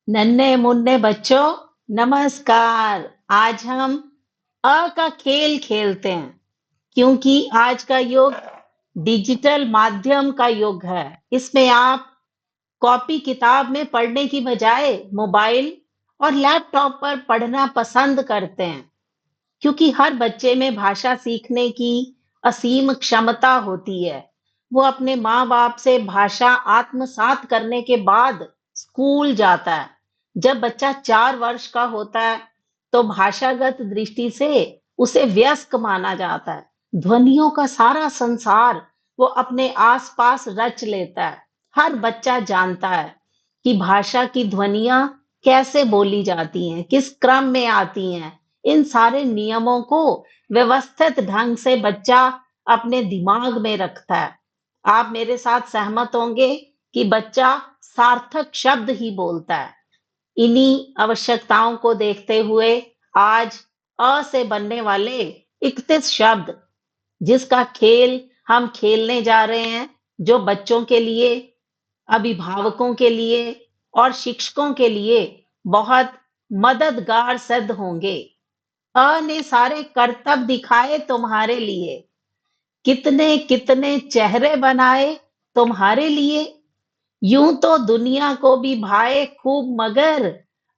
नन्हे मुन्ने बच्चों, नमस्कार। आज हम का खेल खेलते हैं क्योंकि आज का युग डिजिटल माध्यम का युग है। इसमें आप कॉपी किताब में पढ़ने की बजाय मोबाइल और लैपटॉप पर पढ़ना पसंद करते हैं क्योंकि हर बच्चे में भाषा सीखने की असीम क्षमता होती है। वो अपने माँ बाप से भाषा आत्मसात करने के बाद स्कूल जाता है। जब बच्चा 4 वर्ष का होता है तो भाषागत दृष्टि से उसे वयस्क माना जाता है। ध्वनियों का सारा संसार वो अपने आसपास रच लेता है। हर बच्चा जानता है कि भाषा की ध्वनियां कैसे बोली जाती हैं, किस क्रम में आती हैं। इन सारे नियमों को व्यवस्थित ढंग से बच्चा अपने दिमाग में रखता है। आप मेरे साथ सहमत होंगे कि बच्चा सार्थक शब्द ही बोलता है। इन्हीं आवश्यकताओं को देखते हुए आज से बनने वाले 31 शब्द जिसका खेल हम खेलने जा रहे हैं, जो बच्चों के लिए, अभिभावकों के लिए और शिक्षकों के लिए बहुत मददगार सिद्ध होंगे। ने सारे करतब दिखाए तुम्हारे लिए, कितने कितने चेहरे बनाए तुम्हारे लिए। यूं तो दुनिया को भी भाए खूब, मगर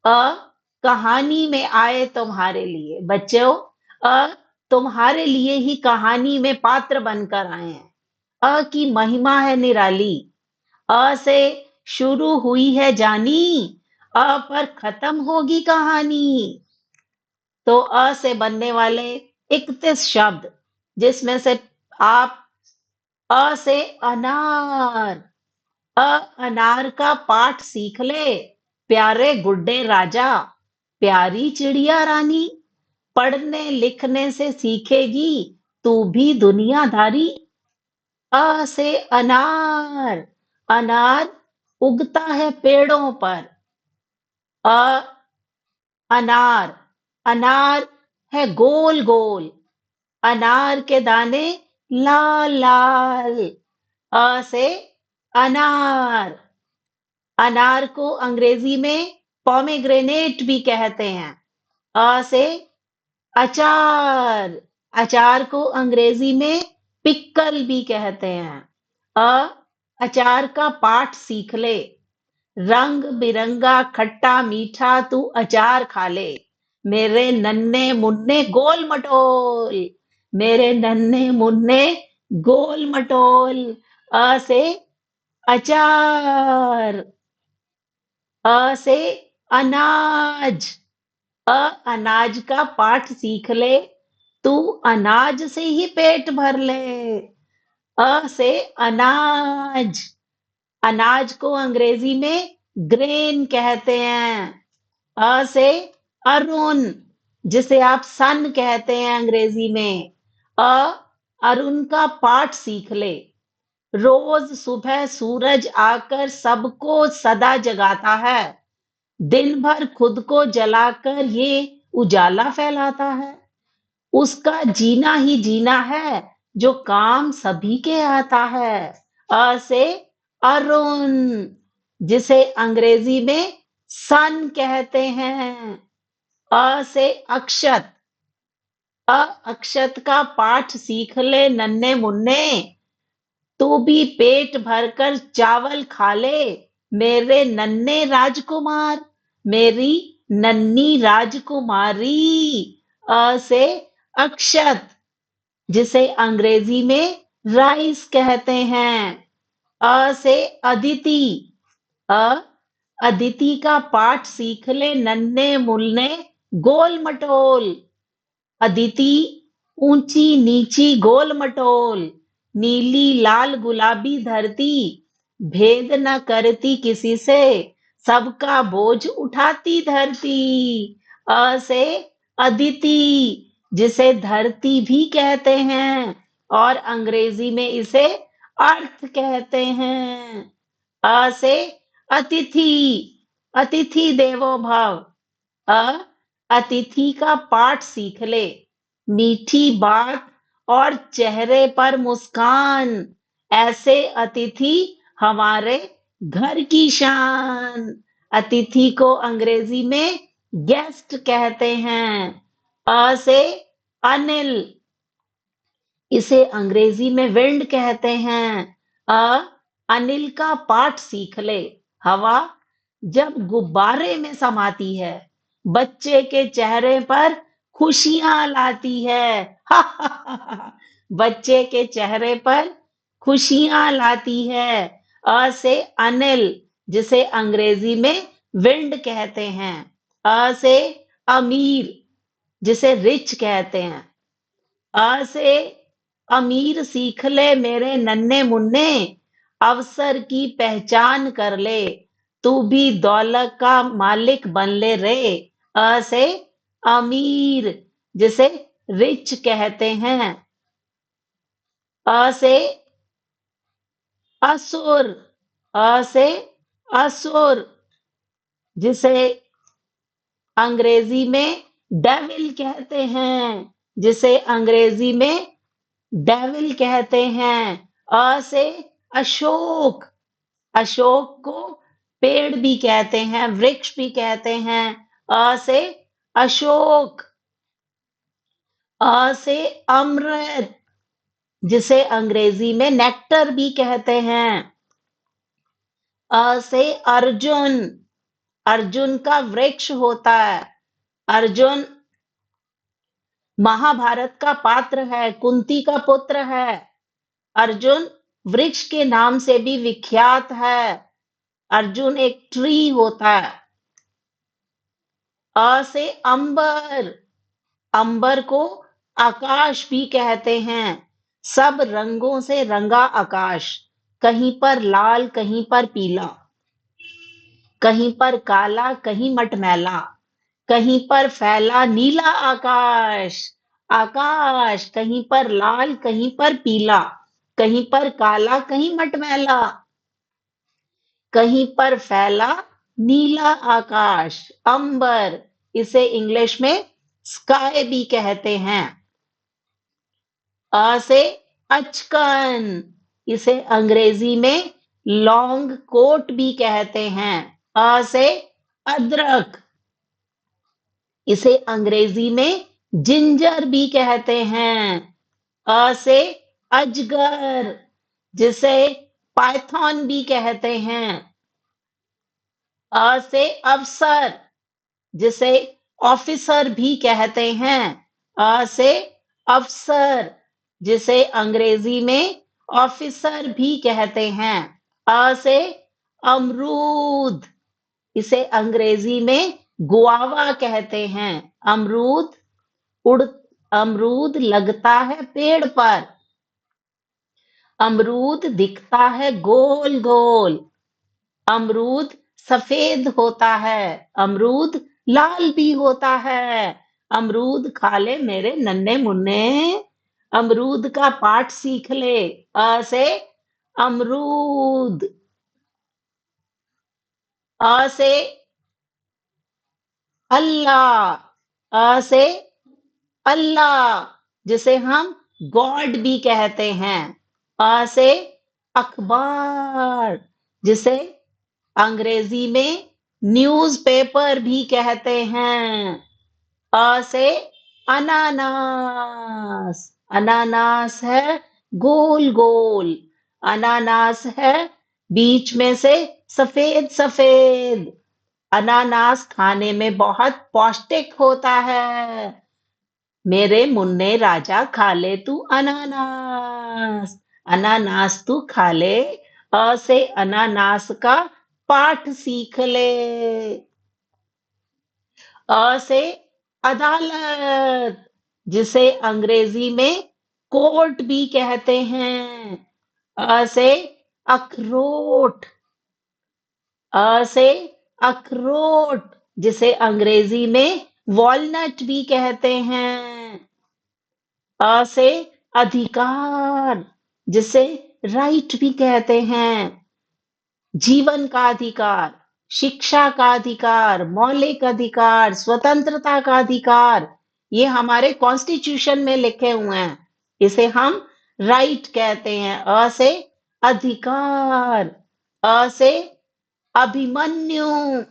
अ कहानी में आए तुम्हारे लिए। बच्चों, अ तुम्हारे लिए ही कहानी में पात्र बनकर आए हैं। की महिमा है निराली। से शुरू हुई है जानी, पर खत्म होगी कहानी। तो से बनने वाले 31 शब्द, जिसमें से आप से अनार। अनार का पाठ सीख ले, प्यारे गुड्डे राजा, प्यारी चिड़िया रानी। पढ़ने लिखने से सीखेगी तू भी दुनियादारी। से अनार। अनार उगता है पेड़ों पर। अ अनार। अनार है गोल गोल। अनार के दाने लाल लाल। से अनार। अनार को अंग्रेजी में पोमेग्रेनेट भी कहते हैं। से अचार। अचार को अंग्रेजी में पिक्कल भी कहते हैं। अ अचार का पाठ सीख ले, रंग बिरंगा खट्टा मीठा तू अचार खा ले। मेरे नन्हे मुन्ने गोल मटोल। मेरे नन्हे मुन्ने गोल मटोल। से अचार। से अनाज। अनाज का पाठ सीख ले, तू अनाज से ही पेट भर ले। से अनाज। अनाज को अंग्रेजी में ग्रेन कहते हैं। से अरुण, जिसे आप सन कहते हैं अंग्रेजी में। अ अरुण का पाठ सीख ले। रोज सुबह सूरज आकर सबको सदा जगाता है। दिन भर खुद को जलाकर ये उजाला फैलाता है। उसका जीना ही जीना है, जो काम सभी के आता है। से अरुण, जिसे अंग्रेजी में सन कहते हैं। से अक्षत। अक्षत का पाठ सीख ले नन्हे मुन्ने, तू भी पेट भरकर चावल खा ले। मेरे नन्हे राजकुमार, मेरी नन्ही राजकुमारी। से अक्षत, जिसे अंग्रेजी में राइस कहते हैं। से अदिति। अ अदिति का पाठ सीख ले नन्हे मुन्ने गोल मटोल। अदिति ऊंची नीची गोल मटोल, नीली लाल गुलाबी धरती, भेद न करती किसी से, सबका बोझ उठाती धरती। से अदिति, जिसे धरती भी कहते हैं और अंग्रेजी में इसे अर्थ कहते हैं। से अतिथि। अतिथि देवो भव। अ अतिथि का पाठ सीख ले, मीठी बात और चेहरे पर मुस्कान। ऐसे अतिथि हमारे घर की शान। अतिथि को अंग्रेजी में गेस्ट कहते हैं। अ से अनिल, इसे अंग्रेजी में विंड कहते हैं। अ अनिल का पाठ सीख ले। हवा जब गुब्बारे में समाती है, बच्चे के चेहरे पर खुशियां लाती है। बच्चे के चेहरे पर खुशियां लाती है। अ से अनिल, जिसे अंग्रेजी में विंड कहते हैं। अ से अमीर, जिसे रिच कहते हैं। अ से अमीर सीख ले मेरे नन्हे मुन्ने, अवसर की पहचान कर ले, तू भी दौलत का मालिक बन ले रे। अ से अमीर, जिसे रिच कहते हैं। अ से असुर, अ से असुर, जिसे अंग्रेजी में डेविल कहते हैं। जिसे अंग्रेजी में डेविल कहते हैं। अ से अशोक, अशोक को पेड़ भी कहते हैं, वृक्ष भी कहते हैं। अ से अशोक। अ से अमृत, जिसे अंग्रेजी में नेक्टर भी कहते हैं। अ से अर्जुन, अर्जुन का वृक्ष होता है। अर्जुन महाभारत का पात्र है, कुंती का पुत्र है। अर्जुन वृक्ष के नाम से भी विख्यात है। अर्जुन एक ट्री होता है। अ से अंबर, अंबर को आकाश भी कहते हैं। सब रंगों से रंगा आकाश, कहीं पर लाल कहीं पर पीला, कहीं पर काला कहीं मटमैला, कहीं पर फैला नीला आकाश। आकाश कहीं पर लाल कहीं पर पीला, कहीं पर काला कहीं मटमैला, कहीं पर फैला नीला आकाश, अंबर। इसे इंग्लिश में स्काई भी कहते हैं। अ से अचकन, इसे अंग्रेजी में लॉन्ग कोट भी कहते हैं। अ से अदरक, इसे अंग्रेजी में जिंजर भी कहते हैं। अ से अजगर, जिसे पाइथन भी कहते हैं। अ से अफसर, जिसे ऑफिसर भी कहते हैं। अ से अफसर, जिसे अंग्रेजी में ऑफिसर भी कहते हैं। अ से अमरूद, इसे अंग्रेजी में गुआवा कहते हैं। अमरूद उड़ अमरूद लगता है पेड़ पर। अमरूद दिखता है गोल गोल। अमरूद सफेद होता है। अमरूद लाल भी होता है। अमरूद खा ले मेरे नन्हे मुन्ने, अमरूद का पाठ सीख ले। अ से अमरूद। अ से अल्लाह, अ से अल्लाह, जिसे हम गॉड भी कहते हैं। अ से अखबार, जिसे अंग्रेजी में न्यूज़पेपर भी कहते हैं। अ से अनानास, अनानास है गोल गोल। अनानास है बीच में से सफेद सफेद। अनानास खाने में बहुत पौष्टिक होता है। मेरे मुन्ने राजा खा ले तू अनानास, अनानास तू खा ले। अ से अनानास का पाठ सीख ले। अ से अदालत, जिसे अंग्रेजी में कोर्ट भी कहते हैं। अ से अखरोट, अ से अखरोट, जिसे अंग्रेजी में वॉलनट भी कहते हैं। अ से अधिकार, जिसे राइट भी कहते हैं। जीवन का अधिकार, शिक्षा का अधिकार, मौलिक अधिकार, स्वतंत्रता का अधिकार, ये हमारे कॉन्स्टिट्यूशन में लिखे हुए हैं। इसे हम राइट कहते हैं। अ से अधिकार। अ से अभिमन्यु,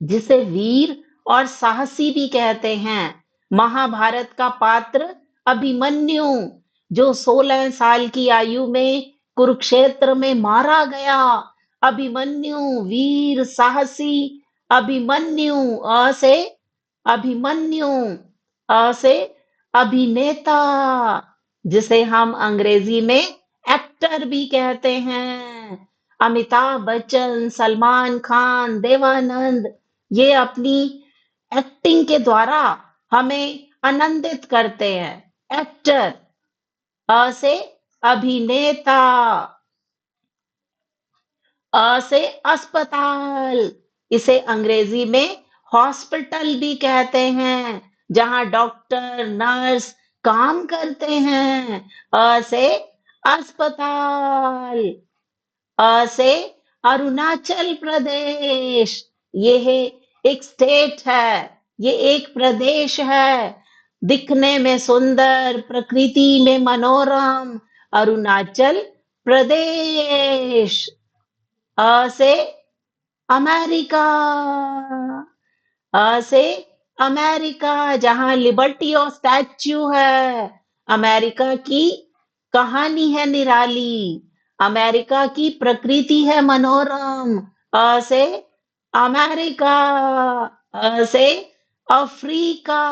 जिसे वीर और साहसी भी कहते हैं। महाभारत का पात्र अभिमन्यु, जो 16 साल की आयु में कुरुक्षेत्र में मारा गया। अभिमन्यु, वीर साहसी अभिमन्यु। अ से अभिमन्यु, अ से अभिनेता, जिसे हम अंग्रेजी में एक्टर भी कहते हैं। अमिताभ बच्चन, सलमान खान, देवानंद, ये अपनी एक्टिंग के द्वारा हमें आनंदित करते हैं। एक्टर। अ से अभिनेता, अ से अस्पताल, इसे अंग्रेजी में हॉस्पिटल भी कहते हैं, जहां डॉक्टर नर्स काम करते हैं। अ से अस्पताल, अ से अरुणाचल प्रदेश, ये है एक स्टेट है, ये एक प्रदेश है, दिखने में सुंदर, प्रकृति में मनोरम। अरुणाचल प्रदेश। अ से अमेरिका, अ से अमेरिका, जहां लिबर्टी और स्टैच्यू है। अमेरिका की कहानी है निराली, अमेरिका की प्रकृति है मनोरम। अ से अमेरिका, अ से अफ्रीका,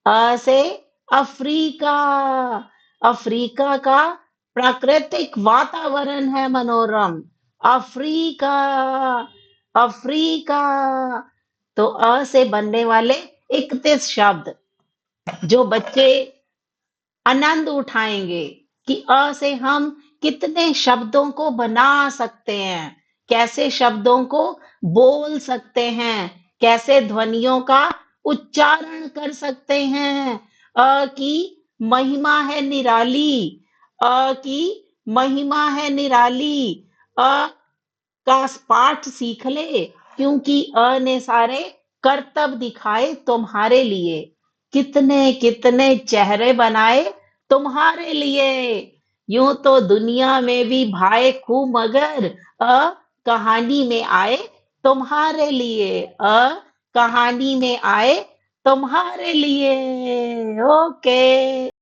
अ से अफ्रीका, अफ्रीका का प्राकृतिक वातावरण है मनोरम। Africa, Africa. तो अ से बनने वाले 31 शब्द जो बच्चे आनंद उठाएंगे कि अ से हम कितने शब्दों को बना सकते हैं, कैसे शब्दों को बोल सकते हैं, कैसे ध्वनियों का उच्चारण कर सकते हैं। अ की महिमा है निराली, अ की महिमा है निराली। अ का पाठ सीख ले, क्योंकि अ ने सारे करतब दिखाए तुम्हारे लिए, कितने कितने चेहरे बनाए तुम्हारे लिए। यूं तो दुनिया में भी भाए खूब, मगर अ कहानी में आए तुम्हारे लिए, अ कहानी में आए तुम्हारे लिए। ओके।